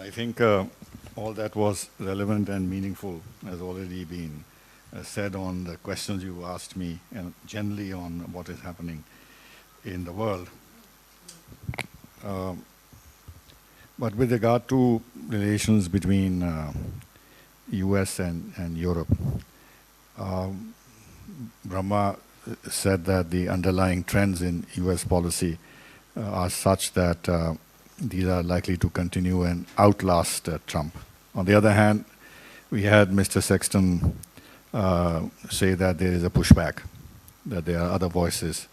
I think all that was relevant and meaningful has already been said on the questions you asked me and generally on what is happening in the world. But with regard to relations between US and Europe, Brahma said that the underlying trends in US policy are such that these are likely to continue and outlast Trump. On the other hand, we had Mr. Sexton say that there is a pushback, that there are other voices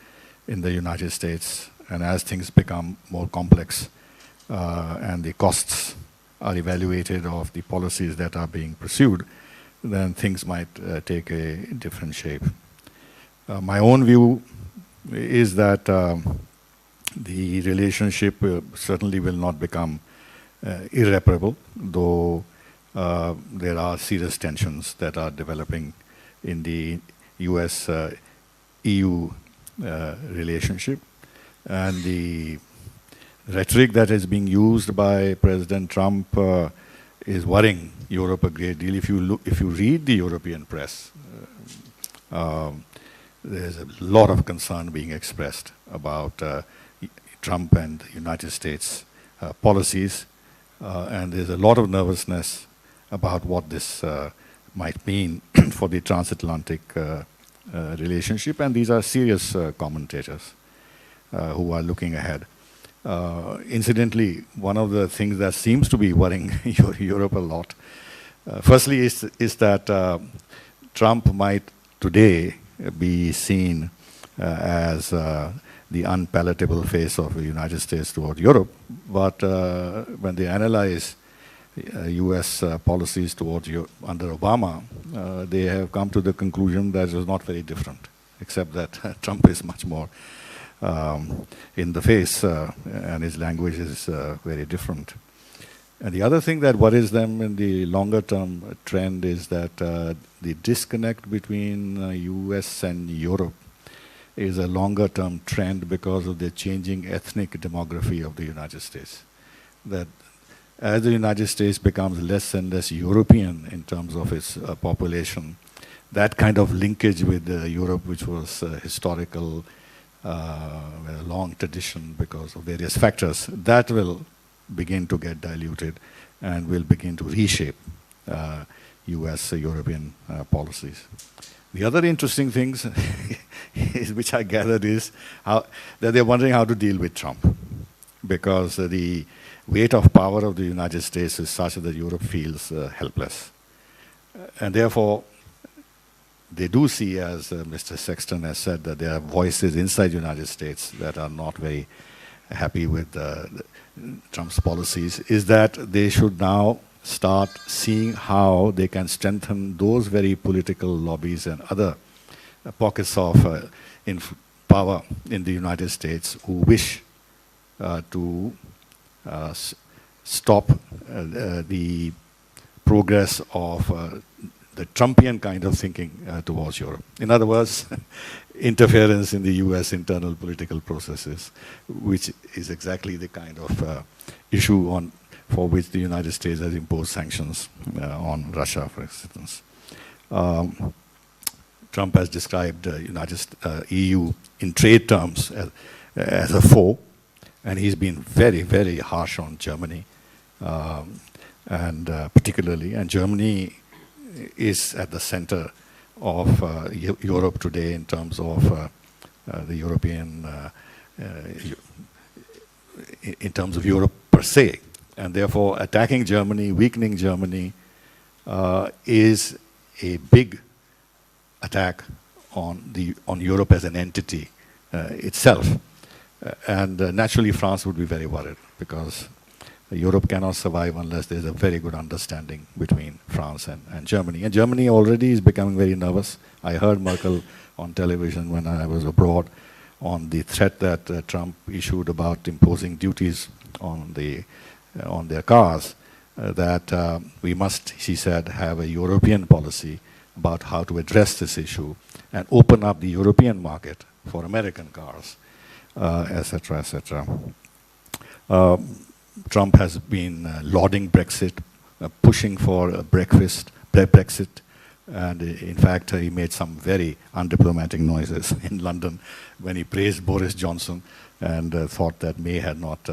in the United States, and as things become more complex and the costs are evaluated of the policies that are being pursued, then things might take a different shape. My own view is that the relationship certainly will not become irreparable, though there are serious tensions that are developing in the US-EU relationship. And the rhetoric that is being used by President Trump is worrying Europe a great deal. If you read the European press, there's a lot of concern being expressed about Trump and the United States policies, and there's a lot of nervousness about what this might mean for the transatlantic relationship, and these are serious commentators who are looking ahead. Incidentally, one of the things that seems to be worrying Europe a lot, firstly, is that Trump might today be seen as the unpalatable face of the United States toward Europe, but when they analyze US policies towards Europe under Obama, they have come to the conclusion that it was not very different, except that Trump is much more in the face and his language is very different. And the other thing that worries them in the longer term trend is that the disconnect between US and Europe is a longer term trend because of the changing ethnic demography of the United States. That as the United States becomes less and less European in terms of its population, that kind of linkage with Europe, which was historical, a long tradition because of various factors, that will begin to get diluted and will begin to reshape US-European policies. The other interesting things which I gathered is that they're wondering how to deal with Trump, because the weight of power of the United States is such that Europe feels helpless. And therefore, they do see, as Mr. Sexton has said, that there are voices inside the United States that are not very happy with Trump's policies, is that they should now start seeing how they can strengthen those very political lobbies and other pockets of power in the United States who wish to stop the progress of the Trumpian kind of thinking towards Europe. In other words, interference in the US internal political processes, which is exactly the kind of issue for which the United States has imposed sanctions on Russia, for instance. Trump has described EU in trade terms as a foe, and he's been very, very harsh on Germany, and particularly, and Germany is at the center of Europe today in terms of the European, in terms of Europe per se. And therefore, attacking Germany, weakening Germany, is a big attack on Europe as an entity itself. And naturally, France would be very worried, because Europe cannot survive unless there's a very good understanding between France and Germany. And Germany already is becoming very nervous. I heard Merkel on television when I was abroad on the threat that Trump issued about imposing duties on their cars, that we must, she said, have a European policy about how to address this issue and open up the European market for American cars, etc., etc. Trump has been lauding Brexit, pushing for Brexit, and in fact, he made some very undiplomatic noises in London when he praised Boris Johnson and thought that May had not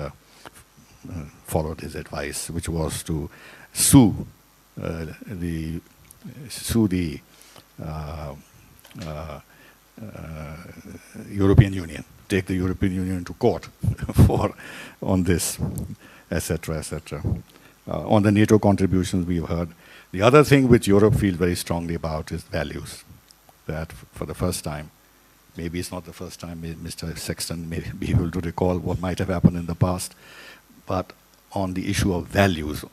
followed his advice, which was to sue the European Union, take the European Union to court on this, etc., etc. On the NATO contributions we've heard. The other thing which Europe feels very strongly about is values. That for the first time, maybe it's not the first time, Mr. Sexton may be able to recall what might have happened in the past, but on the issue of values,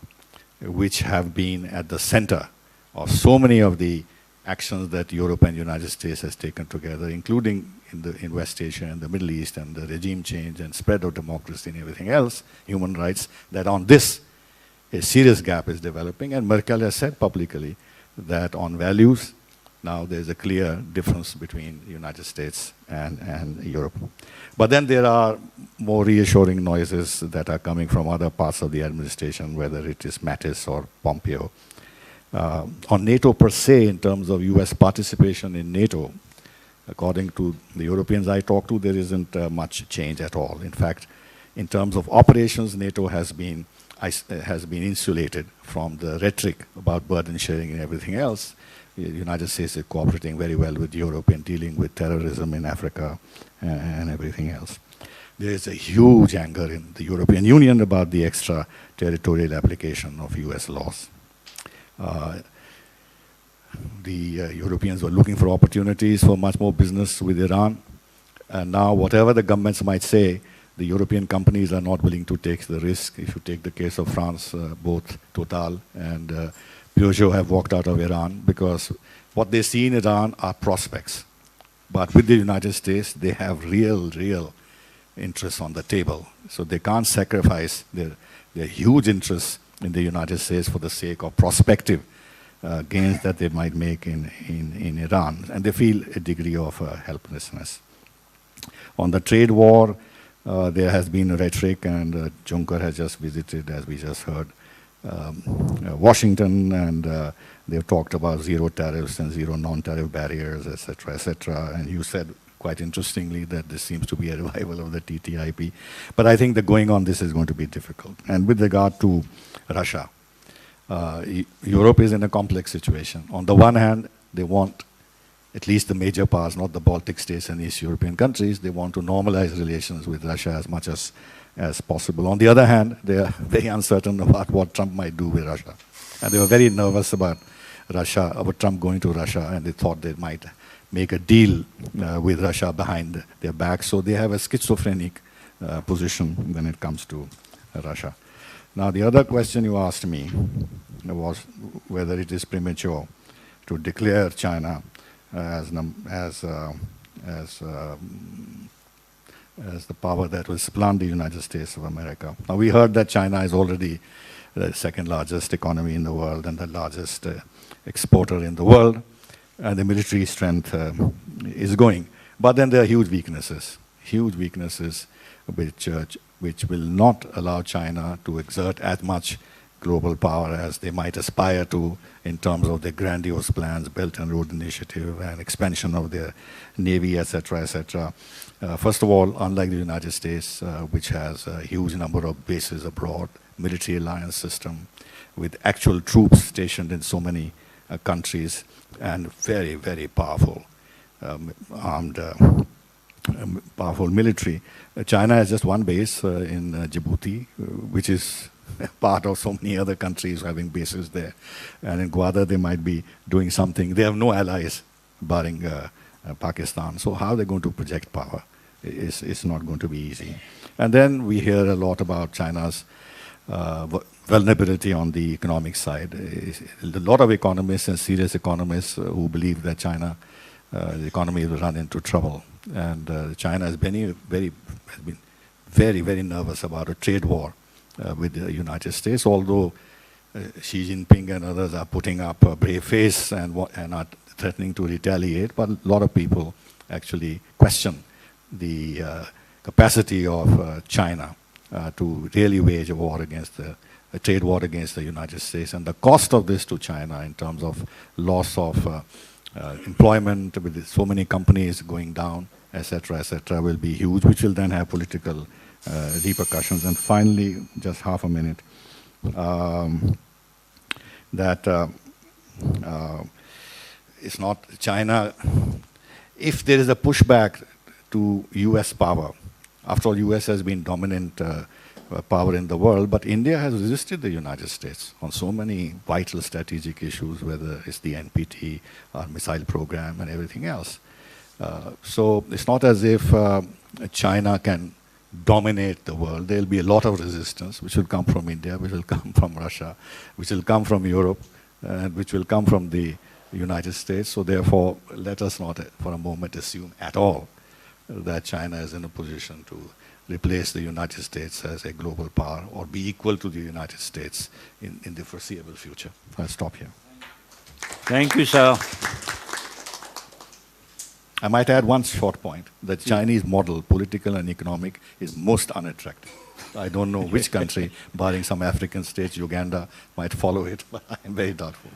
which have been at the center of so many of the actions that Europe and United States has taken together, including in West Asia and the Middle East and the regime change and spread of democracy and everything else, human rights, that on this a serious gap is developing, and Merkel has said publicly that on values, now there's a clear difference between the United States and Europe. But then there are more reassuring noises that are coming from other parts of the administration, whether it is Mattis or Pompeo. On NATO per se, in terms of US participation in NATO, according to the Europeans I talked to, there isn't much change at all. In fact, in terms of operations, NATO has been insulated from the rhetoric about burden sharing and everything else. The United States is cooperating very well with Europe in dealing with terrorism in Africa and everything else. There is a huge anger in the European Union about the extraterritorial application of US laws. The Europeans were looking for opportunities for much more business with Iran. And now whatever the governments might say, the European companies are not willing to take the risk. If you take the case of France, both Total and Peugeot have walked out of Iran because what they see in Iran are prospects. But with the United States, they have real interests on the table. So they can't sacrifice their huge interests in the United States for the sake of prospective gains that they might make in Iran. And they feel a degree of helplessness. On the trade war, there has been rhetoric, and Juncker has just visited, as we just heard, Washington, and they've talked about zero tariffs and zero non-tariff barriers, etc., etc. And you said, quite interestingly, that this seems to be a revival of the TTIP. But I think that going on this is going to be difficult. And with regard to Russia, Europe is in a complex situation. On the one hand, they want, at least the major powers, not the Baltic states and East European countries, they want to normalize relations with Russia as much as possible. On the other hand, they are very uncertain about what Trump might do with Russia. And they were very nervous about Trump going to Russia, and they thought they might make a deal with Russia behind their back. So they have a schizophrenic position when it comes to Russia. Now, the other question you asked me was whether it is premature to declare China as the power that will supplant the United States of America. Now, we heard that China is already the second largest economy in the world and the largest exporter in the world, and the military strength is going. But then there are huge weaknesses which will not allow China to exert as much global power as they might aspire to in terms of their grandiose plans, Belt and Road Initiative and expansion of their navy, etc., etc. First of all, unlike the United States, which has a huge number of bases abroad, military alliance system with actual troops stationed in so many countries and very, very powerful armed powerful military. China has just one base in Djibouti, which is part of so many other countries having bases there. And in Gwadar, they might be doing something. They have no allies, barring Pakistan. So how are they going to project power? It's not going to be easy. And then we hear a lot about China's vulnerability on the economic side. A lot of economists and serious economists who believe that China, the economy will run into trouble. And China has been very, very nervous about a trade war with the United States, although Xi Jinping and others are putting up a brave face and are threatening to retaliate. But a lot of people actually question the capacity of China to really wage a war against a trade war against the United States. And the cost of this to China in terms of loss of employment with so many companies going down, etc., will be huge, which will then have political repercussions. And finally, just half a minute, that it's not China. If there is a pushback to US power, after all, US has been dominant power in the world, but India has resisted the United States on so many vital strategic issues, whether it's the NPT, our missile program, and everything else. So it's not as if China can dominate the world. There will be a lot of resistance, which will come from India, which will come from Russia, which will come from Europe, and which will come from the United States. So therefore, let us not for a moment assume at all that China is in a position to replace the United States as a global power or be equal to the United States in the foreseeable future. I'll stop here. Thank you, sir. I might add one short point. The Chinese model, political and economic, is most unattractive. I don't know which country, barring some African states, Uganda, might follow it, but I'm very doubtful.